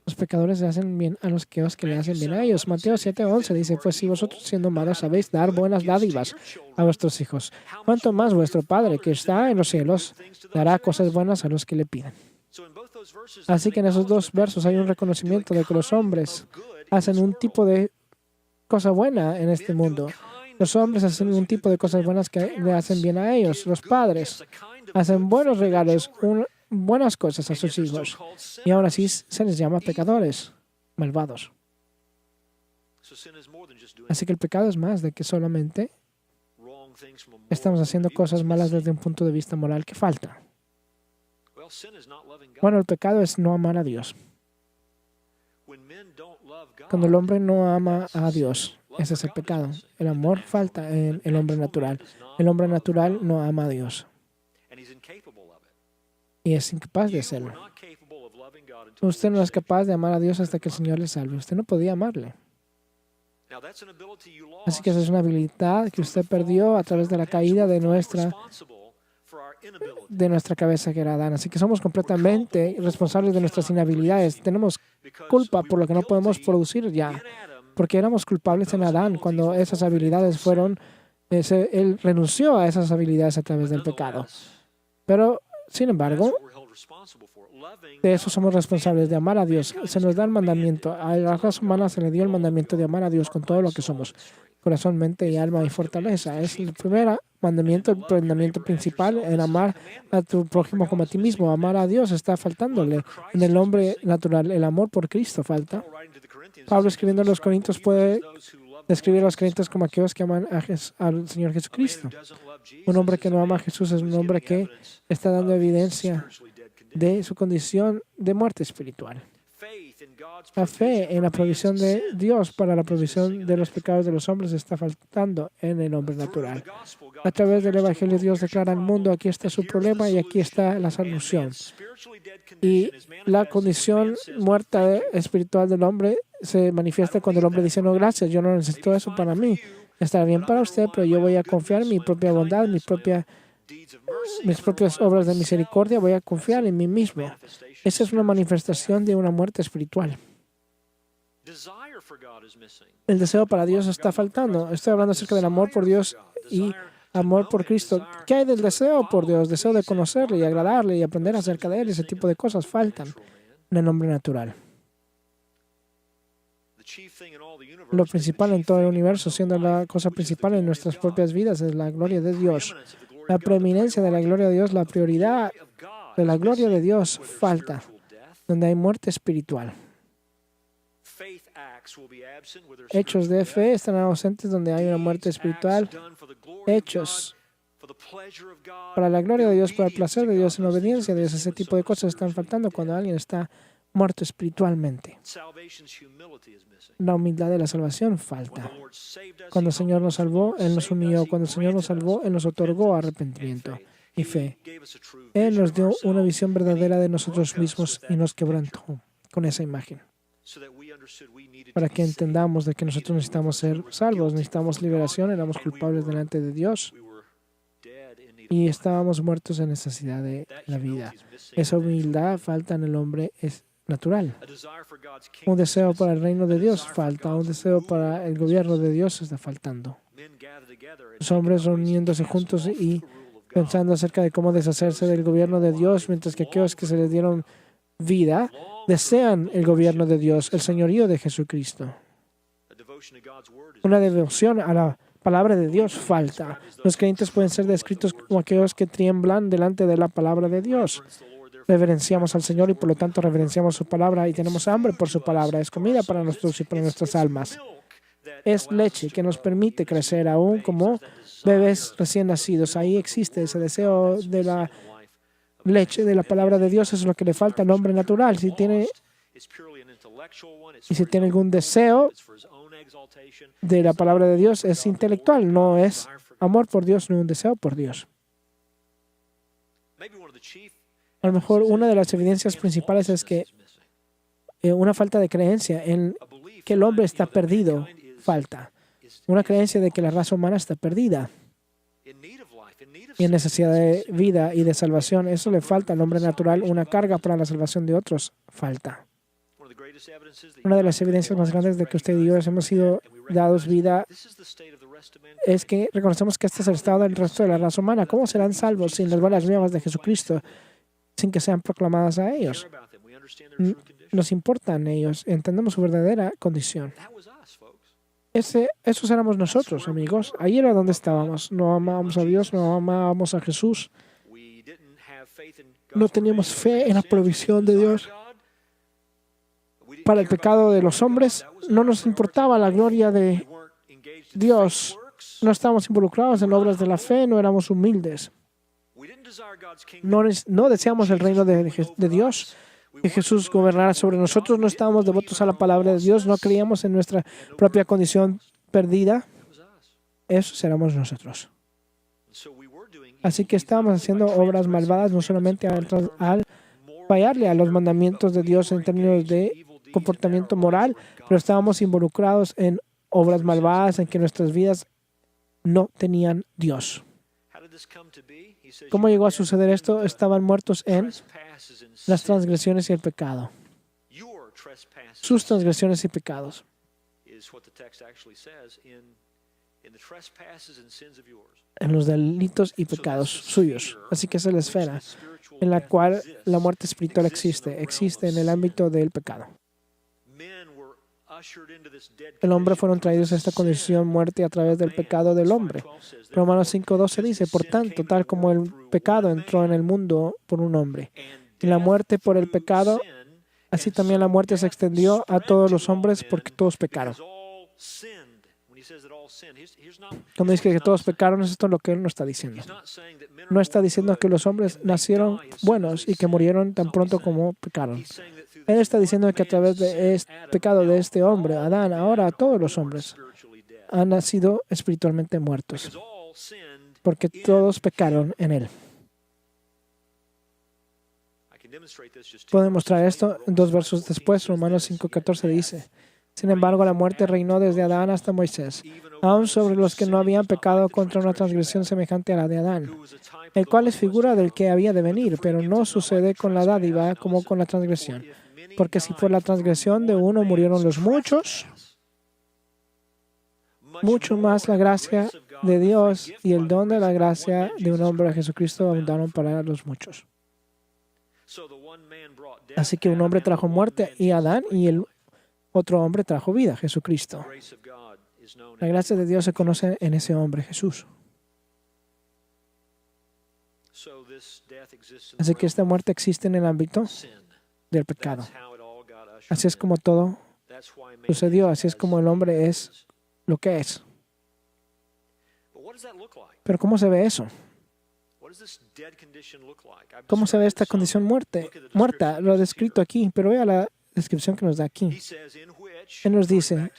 Los pecadores le hacen bien a los que le hacen bien a ellos. Mateo 7:11 dice, pues si vosotros siendo malos sabéis dar buenas dádivas a vuestros hijos, ¿cuánto más vuestro Padre que está en los cielos dará cosas buenas a los que le piden? Así que en esos dos versos hay un reconocimiento de que los hombres hacen un tipo de cosa buena en este mundo. Los hombres hacen un tipo de cosas buenas que le hacen bien a ellos. Los padres hacen buenos regalos, buenas cosas a sus hijos. Y ahora sí se les llama pecadores, malvados. Así que el pecado es más de que solamente estamos haciendo cosas malas desde un punto de vista moral. ¿Qué falta? Bueno, el pecado es no amar a Dios. Cuando el hombre no ama a Dios, ese es el pecado. El amor falta en el hombre natural. El hombre natural no ama a Dios y es incapaz de hacerlo. Usted no es capaz de amar a Dios hasta que el Señor le salve. Usted no podía amarle. Así que esa es una habilidad que usted perdió a través de la caída de nuestra cabeza, que era Adán. Así que somos completamente responsables de nuestras inhabilidades. Tenemos culpa por lo que no podemos producir ya, porque éramos culpables en Adán cuando esas habilidades fueron, él renunció a esas habilidades a través del pecado. Pero, sin embargo, de eso somos responsables, de amar a Dios. Se nos da el mandamiento. A la raza humana se le dio el mandamiento de amar a Dios con todo lo que somos, corazón, mente y alma y fortaleza. Es el primer mandamiento, el mandamiento principal en amar a tu prójimo como a ti mismo. Amar a Dios está faltándole. En el hombre natural, el amor por Cristo falta. Pablo, escribiendo a los Corintios, puede describir a los creyentes como aquellos que aman al Señor Jesucristo. Un hombre que no ama a Jesús es un hombre que está dando evidencia de su condición de muerte espiritual. La fe en la provisión de Dios para la provisión de los pecados de los hombres está faltando en el hombre natural. A través del Evangelio, Dios declara al mundo, aquí está su problema y aquí está la solución. Y la condición muerta espiritual del hombre se manifiesta cuando el hombre dice, no, gracias, yo no necesito eso para mí. Estará bien para usted, pero yo voy a confiar en mi propia bondad, mis propias obras de misericordia, voy a confiar en mí mismo. Esa es una manifestación de una muerte espiritual. El deseo para Dios está faltando. Estoy hablando acerca del amor por Dios y amor por Cristo. ¿Qué hay del deseo por Dios? Deseo de conocerle y agradarle y aprender acerca de Él. Ese tipo de cosas faltan en el hombre natural. Lo principal en todo el universo, siendo la cosa principal en nuestras propias vidas, es la gloria de Dios. La preeminencia de la gloria de Dios, la prioridad de la gloria de Dios falta, donde hay muerte espiritual. Hechos de fe estarán ausentes donde hay una muerte espiritual. Hechos para la gloria de Dios, para el placer de Dios, en la obediencia de Dios, ese tipo de cosas están faltando cuando alguien está muerto espiritualmente. La humildad de la salvación falta. Cuando el Señor nos salvó, Él nos humilló. Cuando el Señor nos salvó, Él nos otorgó arrepentimiento y fe. Él nos dio una visión verdadera de nosotros mismos y nos quebrantó con esa imagen, para que entendamos de que nosotros necesitamos ser salvos, necesitamos liberación, éramos culpables delante de Dios y estábamos muertos en necesidad de la vida. Esa humildad falta en el hombre es natural. Un deseo para el reino de Dios falta, un deseo para el gobierno de Dios está faltando. Los hombres reuniéndose juntos y pensando acerca de cómo deshacerse del gobierno de Dios, mientras que aquellos que se les dieron vida desean el gobierno de Dios, el señorío de Jesucristo. Una devoción a la palabra de Dios falta. Los creyentes pueden ser descritos como aquellos que tiemblan delante de la palabra de Dios. Reverenciamos al Señor y por lo tanto reverenciamos su palabra y tenemos hambre por su palabra. Es comida para nosotros y para nuestras almas. Es leche que nos permite crecer aún como bebés recién nacidos. Ahí existe ese deseo de la leche de la palabra de Dios. Es lo que le falta al hombre natural. Si tiene algún deseo de la palabra de Dios, es intelectual, no es amor por Dios, no un deseo por Dios. A lo mejor una de las evidencias principales es que una falta de creencia en que el hombre está perdido falta. una creencia de que la raza humana está perdida y en necesidad de vida y de salvación. Eso le falta al hombre natural, una carga para la salvación de otros. Falta. Una de las evidencias más grandes de que usted y yo hemos sido dados vida es que reconocemos que este es el estado del resto de la raza humana. ¿Cómo serán salvos sin las buenas nuevas de Jesucristo, sin que sean proclamadas a ellos? Nos importan ellos, entendemos su verdadera condición. Esos éramos nosotros, amigos. Ahí era donde estábamos. No amábamos a Dios, no amábamos a Jesús. No teníamos fe en la provisión de Dios para el pecado de los hombres. No nos importaba la gloria de Dios. No estábamos involucrados en obras de la fe, no éramos humildes. No deseamos el reino de Dios, que Jesús gobernara sobre nosotros. No estábamos devotos a la palabra de Dios, no creíamos en nuestra propia condición perdida. Esos éramos nosotros. Así que estábamos haciendo obras malvadas, no solamente al fallarle a los mandamientos de Dios en términos de comportamiento moral, pero estábamos involucrados en obras malvadas en que nuestras vidas no tenían Dios. ¿Cómo llegó a suceder esto? Estaban muertos en las transgresiones y el pecado. Sus transgresiones y pecados. En los delitos y pecados suyos. Así que esa es la esfera en la cual la muerte espiritual existe. Existe en el ámbito del pecado. El hombre fueron traídos a esta condición muerte a través del pecado del hombre. Romanos 5:12 dice, por tanto, tal como el pecado entró en el mundo por un hombre, y la muerte por el pecado, así también la muerte se extendió a todos los hombres porque todos pecaron. Cuando dice que todos pecaron, es esto lo que él no está diciendo. No está diciendo que los hombres nacieron buenos y que murieron tan pronto como pecaron. Él está diciendo que a través de este pecado de este hombre, Adán, ahora todos los hombres han nacido espiritualmente muertos, porque todos pecaron en él. Puedo demostrar esto 2 versos después. Romanos 5:14 dice, sin embargo, la muerte reinó desde Adán hasta Moisés, aun sobre los que no habían pecado contra una transgresión semejante a la de Adán, el cual es figura del que había de venir, pero no sucede con la dádiva como con la transgresión. Porque si por la transgresión de uno murieron los muchos, mucho más la gracia de Dios y el don de la gracia de un hombre, Jesucristo, abundaron para los muchos. Así que un hombre trajo muerte, y Adán, y el otro hombre trajo vida, Jesucristo. La gracia de Dios se conoce en ese hombre, Jesús. Así que esta muerte existe en el ámbito del pecado. Así es como todo sucedió, así es como el hombre es lo que es. Pero ¿cómo se ve eso? ¿Cómo se ve esta condición muerta? Lo he descrito aquí, pero vea la descripción que nos da aquí. Él nos dice,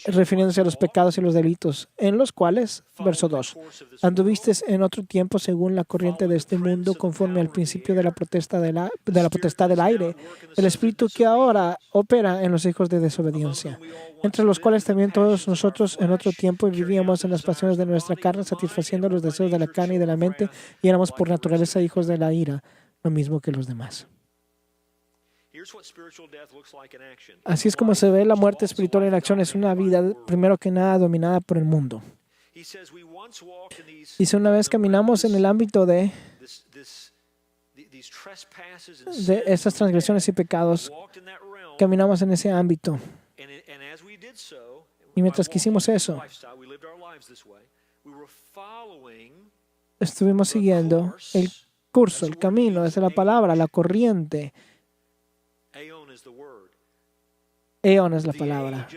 refiriéndose a los pecados y los delitos, en los cuales, verso 2, anduviste en otro tiempo según la corriente de este mundo, conforme al principio de la potestad del aire, el espíritu que ahora opera en los hijos de desobediencia, entre los cuales también todos nosotros en otro tiempo vivíamos en las pasiones de nuestra carne, satisfaciendo los deseos de la carne y de la mente, y éramos por naturaleza hijos de la ira, lo mismo que los demás. Así es como se ve la muerte espiritual en acción. Es una vida, primero que nada, dominada por el mundo. Dice, una vez caminamos en el ámbito de esas transgresiones y pecados, caminamos en ese ámbito. Y mientras que hicimos eso, estuvimos siguiendo el curso, el camino, esa es la palabra, la corriente. Eón es la palabra.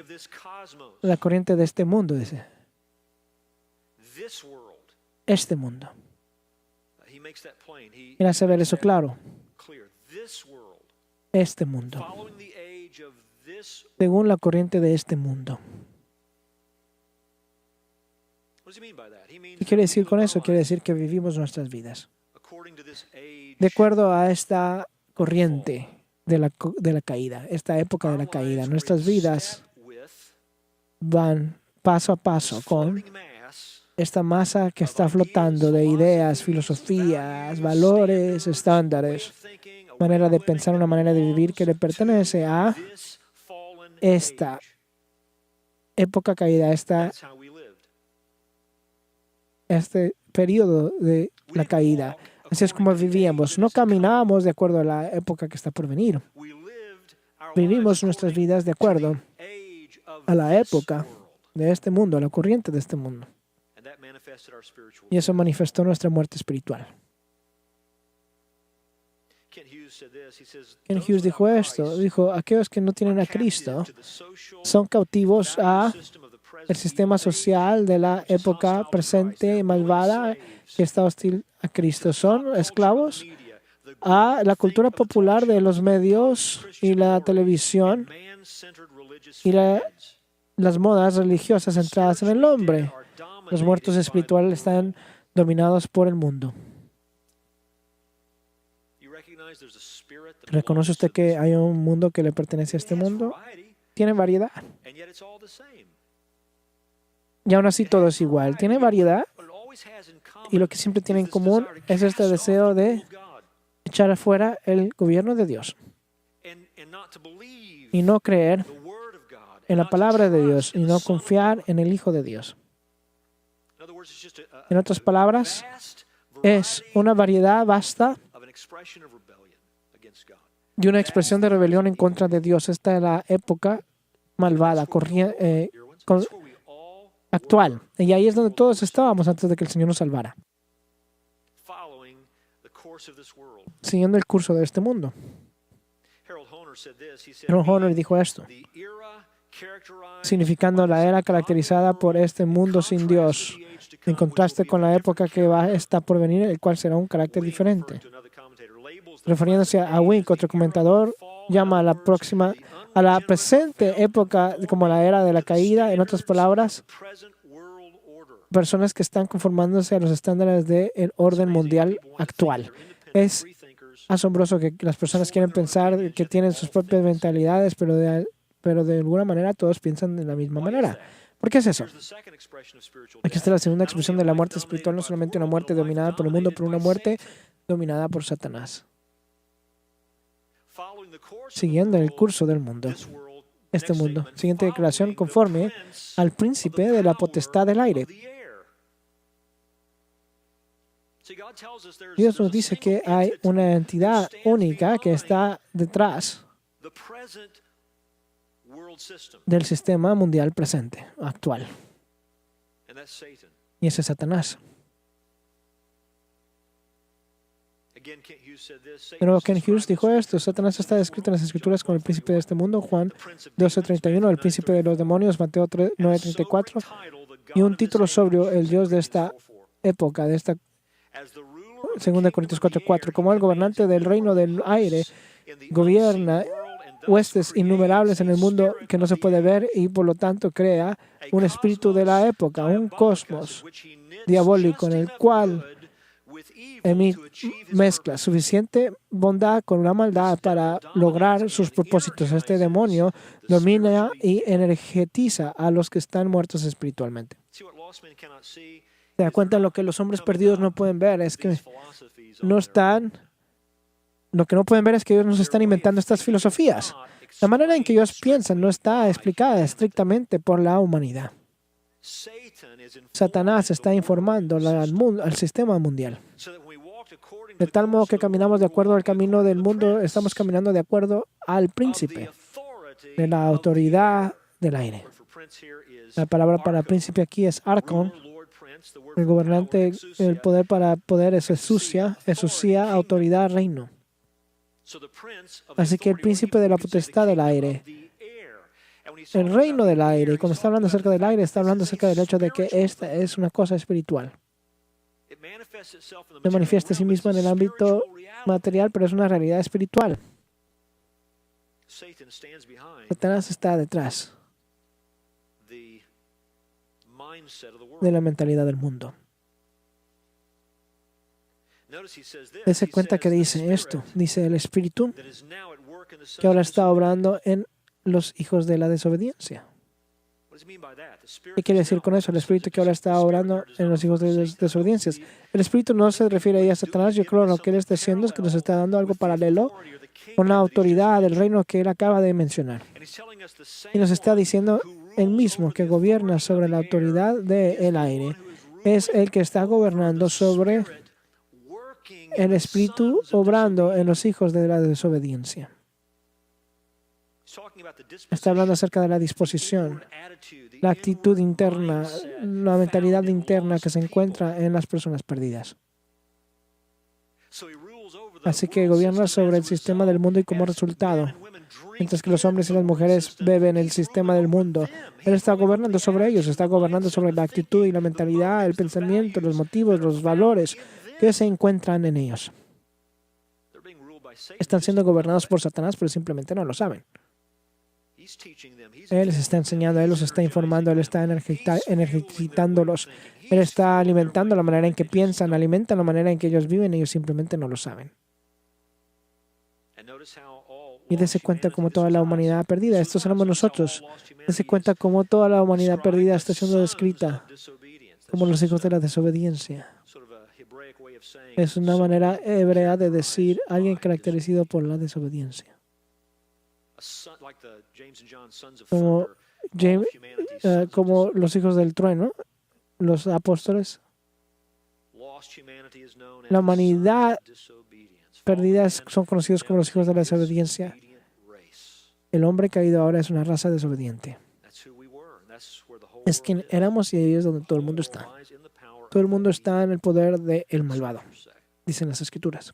La corriente de este mundo, dice. Este mundo. Él hace ver eso claro. Este mundo. Según la corriente de este mundo. ¿Qué quiere decir con eso? Quiere decir que vivimos nuestras vidas de acuerdo a esta corriente de la caída, esta época de la caída. Nuestras vidas van paso a paso con esta masa que está flotando de ideas, filosofías, valores, estándares, manera de pensar, una manera de vivir que le pertenece a esta época caída, este periodo de la caída. Así es como vivíamos. No caminábamos de acuerdo a la época que está por venir. Vivimos nuestras vidas de acuerdo a la época de este mundo, a la corriente de este mundo. Y eso manifestó nuestra muerte espiritual. Ken Hughes dijo esto, dijo, aquellos que no tienen a Cristo son cautivos a el sistema social de la época presente y malvada que está hostil a Cristo. Son esclavos a la cultura popular de los medios y la televisión y las modas religiosas centradas en el hombre. Los muertos espirituales están dominados por el mundo. ¿Reconoce usted que hay un mundo que le pertenece a este mundo? Tiene variedad. Y aún así todo es igual. Tiene variedad. Y lo que siempre tiene en común es este deseo de echar afuera el gobierno de Dios. Y no creer en la palabra de Dios y no confiar en el Hijo de Dios. En otras palabras, es una variedad vasta de una expresión de rebelión en contra de Dios. Esta es la época malvada, actual. Y ahí es donde todos estábamos antes de que el Señor nos salvara. Siguiendo el curso de este mundo. Harold Hoehner dijo esto, significando la era caracterizada por este mundo sin Dios, en contraste con la época que está por venir, el cual será un carácter diferente. Refiriéndose a Wink, otro comentador, llama a la presente época como la era de la caída, en otras palabras, personas que están conformándose a los estándares del orden mundial actual. Es asombroso que las personas quieren pensar que tienen sus propias mentalidades, pero de alguna manera todos piensan de la misma manera. ¿Por qué es eso? Aquí está la segunda expresión de la muerte espiritual, no solamente una muerte dominada por el mundo, pero una muerte dominada por Satanás. Siguiendo el curso del mundo, este mundo. Siguiente declaración, conforme al príncipe de la potestad del aire. Dios nos dice que hay una entidad única que está detrás del sistema mundial presente, actual. Y ese es Satanás. Pero Ken Hughes dijo esto, Satanás está descrito en las Escrituras como el príncipe de este mundo, Juan 12:31, el príncipe de los demonios, Mateo 9:34, y un título sobrio, el Dios de esta época, de esta 2 Corintios 4:4, como el gobernante del reino del aire, gobierna huestes innumerables en el mundo que no se puede ver y por lo tanto crea un espíritu de la época, un cosmos diabólico en el cual mezcla suficiente bondad con una maldad para lograr sus propósitos. Este demonio domina y energetiza a los que están muertos espiritualmente. ¿Se da cuenta? Lo que los hombres perdidos no pueden ver es que lo que no pueden ver es que ellos nos están inventando estas filosofías. La manera en que ellos piensan no está explicada estrictamente por la humanidad. Satanás está informando al sistema mundial. De tal modo que caminamos de acuerdo al camino del mundo, estamos caminando de acuerdo al príncipe de la autoridad del aire. La palabra para príncipe aquí es arcon. El gobernante, el poder para poder es exousia, autoridad, reino. Así que el príncipe de la potestad del aire, el reino del aire, y cuando está hablando acerca del aire, está hablando acerca del hecho de que esta es una cosa espiritual. Se manifiesta a sí mismo en el ámbito material, pero es una realidad espiritual. Satanás está detrás de la mentalidad del mundo. Dese cuenta que dice esto, dice el Espíritu, que ahora está obrando en los hijos de la desobediencia. ¿Qué quiere decir con eso? El espíritu que ahora está obrando en los hijos de desobediencias. El espíritu no se refiere ahí a Satanás. Yo creo que lo que él está diciendo es que nos está dando algo paralelo con la autoridad del reino que él acaba de mencionar. Y nos está diciendo el mismo que gobierna sobre la autoridad del aire. Es el que está gobernando sobre el espíritu obrando en los hijos de la desobediencia. Está hablando acerca de la disposición, la actitud interna, la mentalidad interna que se encuentra en las personas perdidas. Así que gobierna sobre el sistema del mundo y como resultado, mientras que los hombres y las mujeres beben el sistema del mundo, Él está gobernando sobre ellos, está gobernando sobre la actitud y la mentalidad, el pensamiento, los motivos, los valores que se encuentran en ellos. Están siendo gobernados por Satanás, pero simplemente no lo saben. Él les está enseñando, Él los está informando, Él está energizándolos, Él está alimentando la manera en que piensan, alimenta la manera en que ellos viven, ellos simplemente no lo saben. Y dése cuenta como toda la humanidad perdida, estos éramos nosotros. Dése cuenta como toda la humanidad perdida está siendo descrita como los hijos de la desobediencia. Es una manera hebrea de decir alguien caracterizado por la desobediencia. Como los hijos del trueno, los apóstoles. La humanidad perdida son conocidos como los hijos de la desobediencia. El hombre caído ahora es una raza desobediente. Es quien éramos y ahí es donde todo el mundo está. Todo el mundo está en el poder del malvado, dicen las Escrituras.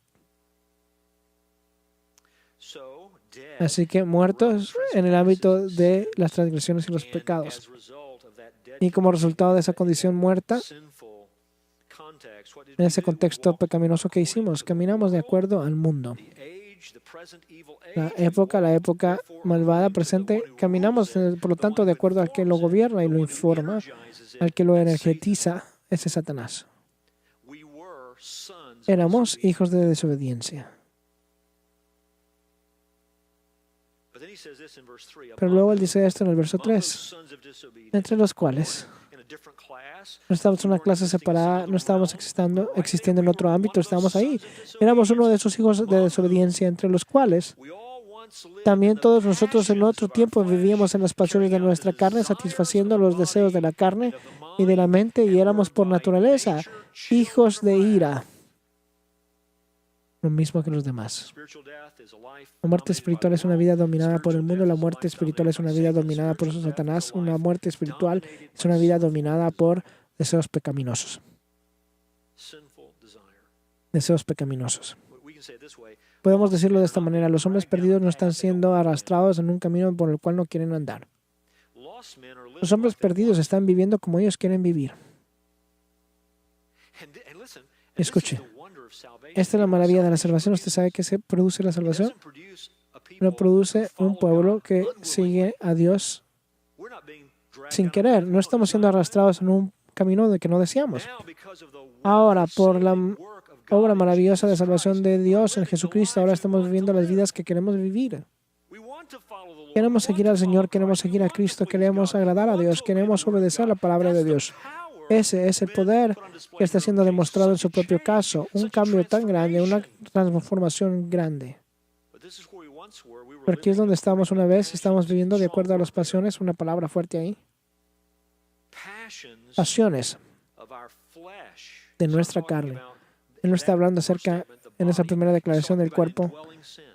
Así que muertos en el ámbito de las transgresiones y los pecados. Y como resultado de esa condición muerta, en ese contexto pecaminoso que hicimos, caminamos de acuerdo al mundo. La época malvada presente, caminamos, por lo tanto, de acuerdo al que lo gobierna y lo informa, al que lo energetiza, ese es Satanás. Éramos hijos de desobediencia. Pero luego él dice esto en el verso 3, entre los cuales no estábamos en una clase separada, no estábamos existiendo en otro ámbito, estábamos ahí. Éramos uno de esos hijos de desobediencia, entre los cuales también todos nosotros en otro tiempo vivíamos en las pasiones de nuestra carne, satisfaciendo los deseos de la carne y de la mente, y éramos por naturaleza hijos de ira, lo mismo que los demás. La muerte espiritual es una vida dominada por el mundo, la muerte espiritual es una vida dominada por Satanás, una muerte espiritual es una vida dominada por deseos pecaminosos. Deseos pecaminosos. Podemos decirlo de esta manera, los hombres perdidos no están siendo arrastrados en un camino por el cual no quieren andar. Los hombres perdidos están viviendo como ellos quieren vivir. Escuche, esta es la maravilla de la salvación. ¿Usted sabe qué se produce la salvación? No produce un pueblo que sigue a Dios sin querer. No estamos siendo arrastrados en un camino de que no deseamos. Ahora, por la obra maravillosa de salvación de Dios en Jesucristo, ahora estamos viviendo las vidas que queremos vivir. Queremos seguir al Señor, queremos seguir a Cristo, queremos agradar a Dios, queremos obedecer la palabra de Dios. Ese es el poder que está siendo demostrado en su propio caso. Un cambio tan grande, una transformación grande. Pero aquí es donde estamos una vez, estamos viviendo de acuerdo a las pasiones, una palabra fuerte ahí. Pasiones de nuestra carne. Él no está hablando acerca, en esa primera declaración del cuerpo,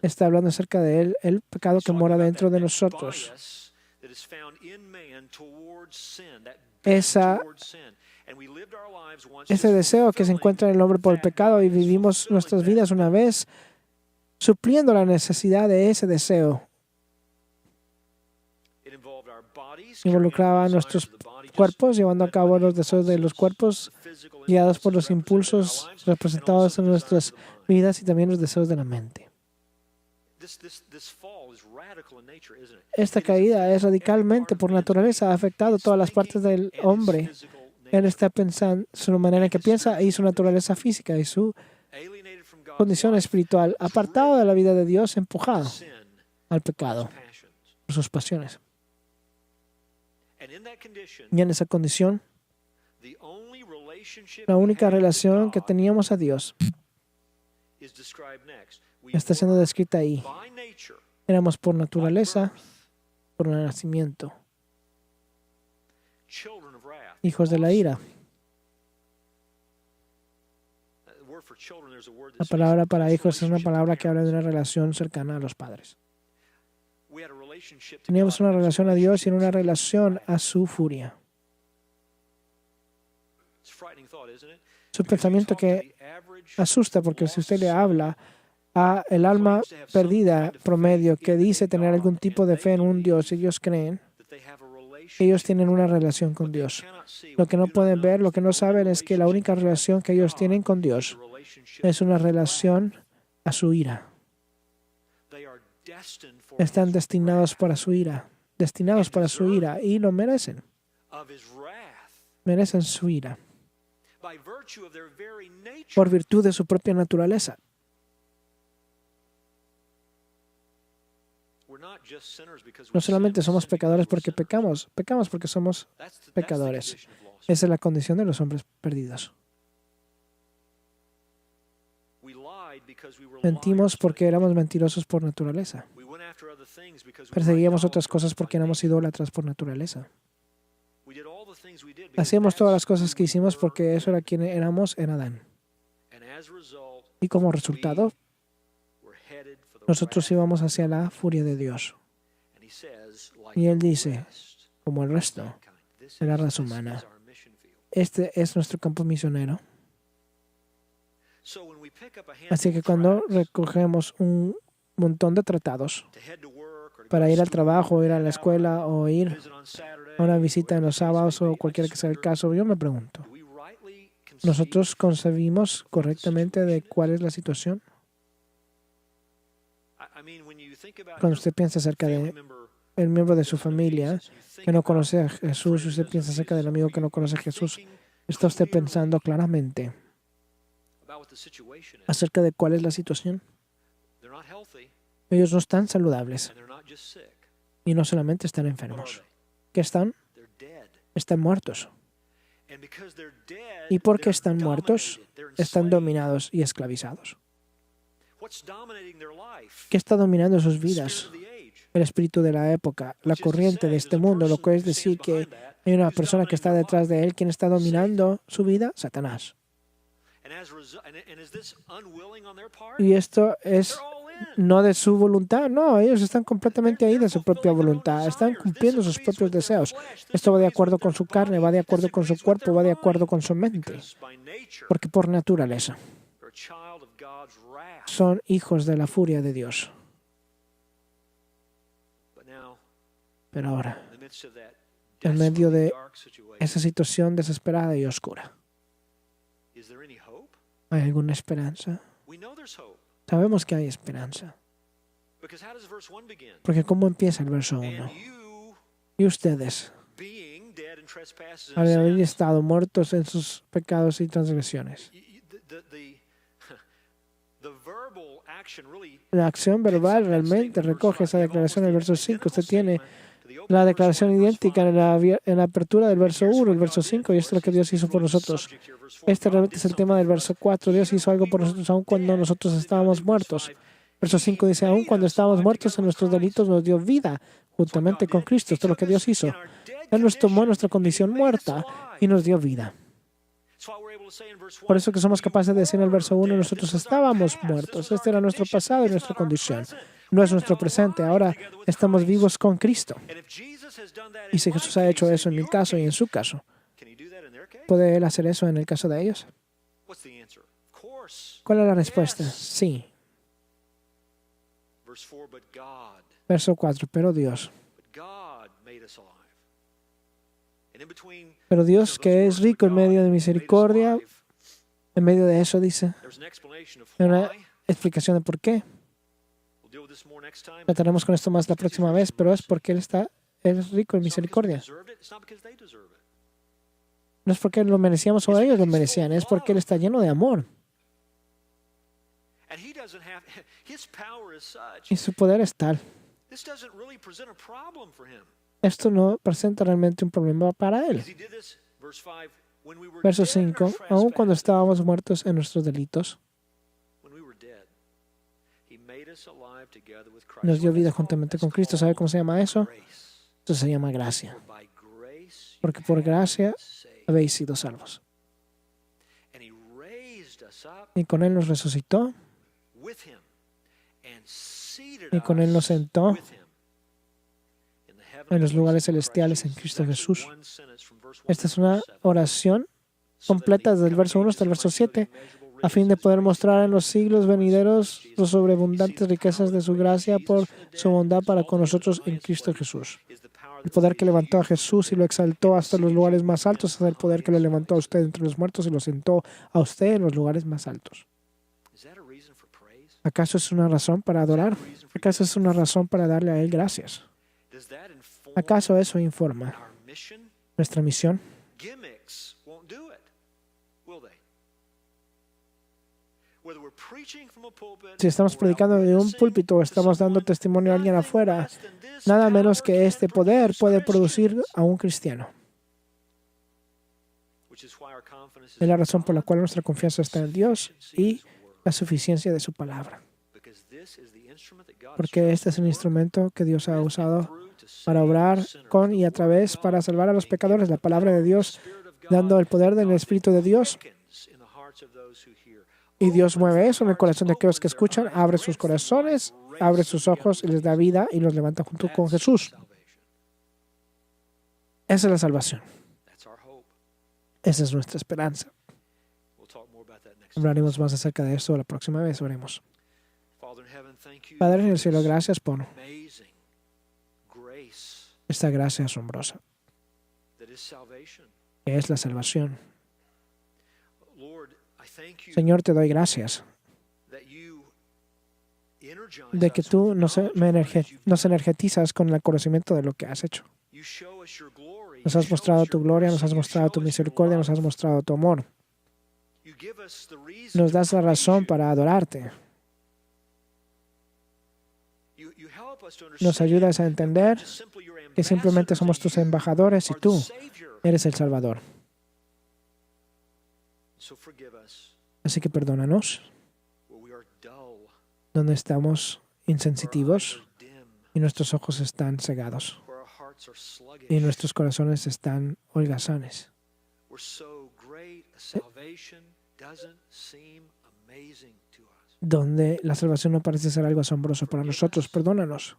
está hablando acerca de él, el pecado que mora dentro de nosotros. Ese deseo que se encuentra en el hombre por el pecado y vivimos nuestras vidas una vez supliendo la necesidad de ese deseo. Involucraba a nuestros cuerpos, llevando a cabo los deseos de los cuerpos, guiados por los impulsos representados en nuestras vidas y también los deseos de la mente. Esta caída es radicalmente, por naturaleza, ha afectado todas las partes del hombre. Él está pensando, su manera en que piensa y su naturaleza física y su condición espiritual, apartado de la vida de Dios, empujado al pecado por sus pasiones. Y en esa condición, la única relación que teníamos a Dios está siendo descrita ahí. Éramos por naturaleza, por nacimiento, hijos de la ira. La palabra para hijos es una palabra que habla de una relación cercana a los padres. Teníamos una relación a Dios y una relación a su furia. Es un pensamiento que asusta, porque si usted le habla a el alma perdida promedio que dice tener algún tipo de fe en un Dios, ellos creen que ellos tienen una relación con Dios. Lo que no pueden ver, lo que no saben es que la única relación que ellos tienen con Dios es una relación a su ira. Están destinados para su ira, y lo merecen. Merecen su ira por virtud de su propia naturaleza. No solamente somos pecadores porque pecamos porque somos pecadores. Esa es la condición de los hombres perdidos. Mentimos porque éramos mentirosos por naturaleza. Perseguíamos otras cosas porque éramos idólatras por naturaleza. Hacíamos todas las cosas que hicimos porque eso era quien éramos en Adán. Y como resultado, nosotros íbamos hacia la furia de Dios. Y Él dice, como el resto de la raza humana, este es nuestro campo misionero. Así que cuando recogemos un montón de tratados para ir al trabajo, ir a la escuela o ir a una visita en los sábados o cualquiera que sea el caso, yo me pregunto, ¿nosotros concebimos correctamente de cuál es la situación? Cuando usted piensa acerca de el miembro de su familia que no conoce a Jesús, usted piensa acerca del amigo que no conoce a Jesús, ¿está usted pensando claramente acerca de cuál es la situación? Ellos no están saludables y no solamente están enfermos. ¿Qué están? Están muertos. Y porque están muertos, están dominados y esclavizados. ¿Qué está dominando sus vidas? El espíritu de la época, la corriente de este mundo, lo que es decir que hay una persona que está detrás de él. ¿Quién está dominando su vida? Satanás. Y esto es no de su voluntad, no, ellos están completamente ahí de su propia voluntad, están cumpliendo sus propios deseos. Esto va de acuerdo con su carne, va de acuerdo con su cuerpo, va de acuerdo con su mente, porque por naturaleza son hijos de la furia de Dios. Pero ahora, en medio de esa situación desesperada y oscura, ¿hay alguna esperanza? Sabemos que hay esperanza. Porque ¿cómo empieza el verso 1? Y ustedes, al haber estado muertos en sus pecados y transgresiones. La acción verbal realmente recoge esa declaración en el verso 5. Usted tiene la declaración idéntica en la apertura del verso 1, el verso 5, y esto es lo que Dios hizo por nosotros. Este realmente es el tema del verso 4. Dios hizo algo por nosotros aun cuando nosotros estábamos muertos. Verso 5 dice, aun cuando estábamos muertos en nuestros delitos, nos dio vida juntamente con Cristo. Esto es lo que Dios hizo. Él nos tomó nuestra condición muerta y nos dio vida. Por eso que somos capaces de decir en el verso 1, nosotros estábamos muertos. Este era nuestro pasado y nuestra condición. No es nuestro presente. Ahora estamos vivos con Cristo. Y si Jesús ha hecho eso en mi caso y en su caso, ¿puede Él hacer eso en el caso de ellos? ¿Cuál es la respuesta? Sí. Verso 4, pero Dios. Pero Dios, que es rico en medio de misericordia, en medio de eso dice, hay una explicación de por qué. Trataremos con esto más la próxima vez, pero es porque Él es rico en misericordia. No es porque lo merecíamos o ellos lo merecían, es porque Él está lleno de amor. Y su poder es tal. esto no presenta realmente un problema para Él. Verso 5. Aun cuando estábamos muertos en nuestros delitos, nos dio vida juntamente con Cristo. ¿Sabe cómo se llama eso? Eso se llama gracia. Porque por gracia habéis sido salvos. Y con Él nos resucitó. Y con Él nos sentó en los lugares celestiales en Cristo Jesús. Esta es una oración completa desde el verso 1 hasta el verso 7, a fin de poder mostrar en los siglos venideros las sobreabundantes riquezas de su gracia por su bondad para con nosotros en Cristo Jesús. El poder que levantó a Jesús y lo exaltó hasta los lugares más altos es el poder que lo levantó a usted entre los muertos y lo sentó a usted en los lugares más altos. ¿Acaso es una razón para adorar? ¿Acaso es una razón para darle a Él gracias? ¿Acaso eso informa nuestra misión? Si estamos predicando de un púlpito o estamos dando testimonio a alguien afuera, nada menos que este poder puede producir a un cristiano. Es la razón por la cual nuestra confianza está en Dios y la suficiencia de su palabra. Porque este es un instrumento que Dios ha usado para obrar con y a través para salvar a los pecadores. La palabra de Dios, dando el poder del Espíritu de Dios. Y Dios mueve eso en el corazón de aquellos que escuchan, abre sus corazones, abre sus ojos y les da vida y los levanta junto con Jesús. Esa es la salvación. Esa es nuestra esperanza. Hablaremos más acerca de esto la próxima vez. Oremos. Padre en el cielo, gracias por esta gracia asombrosa, que es la salvación. Señor, te doy gracias de que tú nos energetizas con el conocimiento de lo que has hecho. Nos has mostrado tu gloria, nos has mostrado tu misericordia, nos has mostrado tu amor. Nos das la razón para adorarte. Nos ayudas a entender que simplemente somos tus embajadores y tú eres el Salvador. Así que perdónanos donde estamos insensitivos y nuestros ojos están cegados y nuestros corazones están holgazanes. Donde la salvación no parece ser algo asombroso para nosotros, perdónanos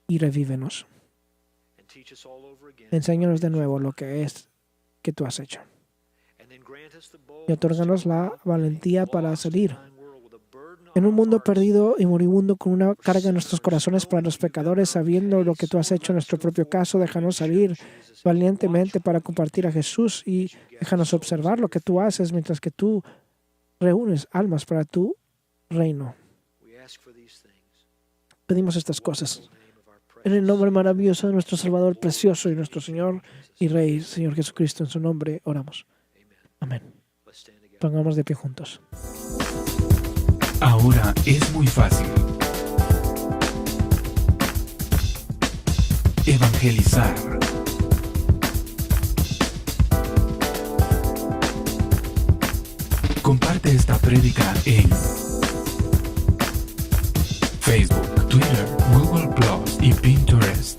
y revívenos. Enséñanos de nuevo lo que es que tú has hecho. Y otórganos la valentía para salir en un mundo perdido y moribundo con una carga en nuestros corazones para los pecadores, sabiendo lo que tú has hecho en nuestro propio caso. Déjanos salir valientemente para compartir a Jesús y déjanos observar lo que tú haces mientras que tú reúnes almas para tu reino. Pedimos estas cosas en el nombre maravilloso de nuestro Salvador precioso y nuestro Señor y Rey, Señor Jesucristo. En su nombre oramos. Amén. Pongamos de pie juntos. Ahora es muy fácil evangelizar. Comparte esta prédica en Facebook, Twitter, Google Plus y Pinterest.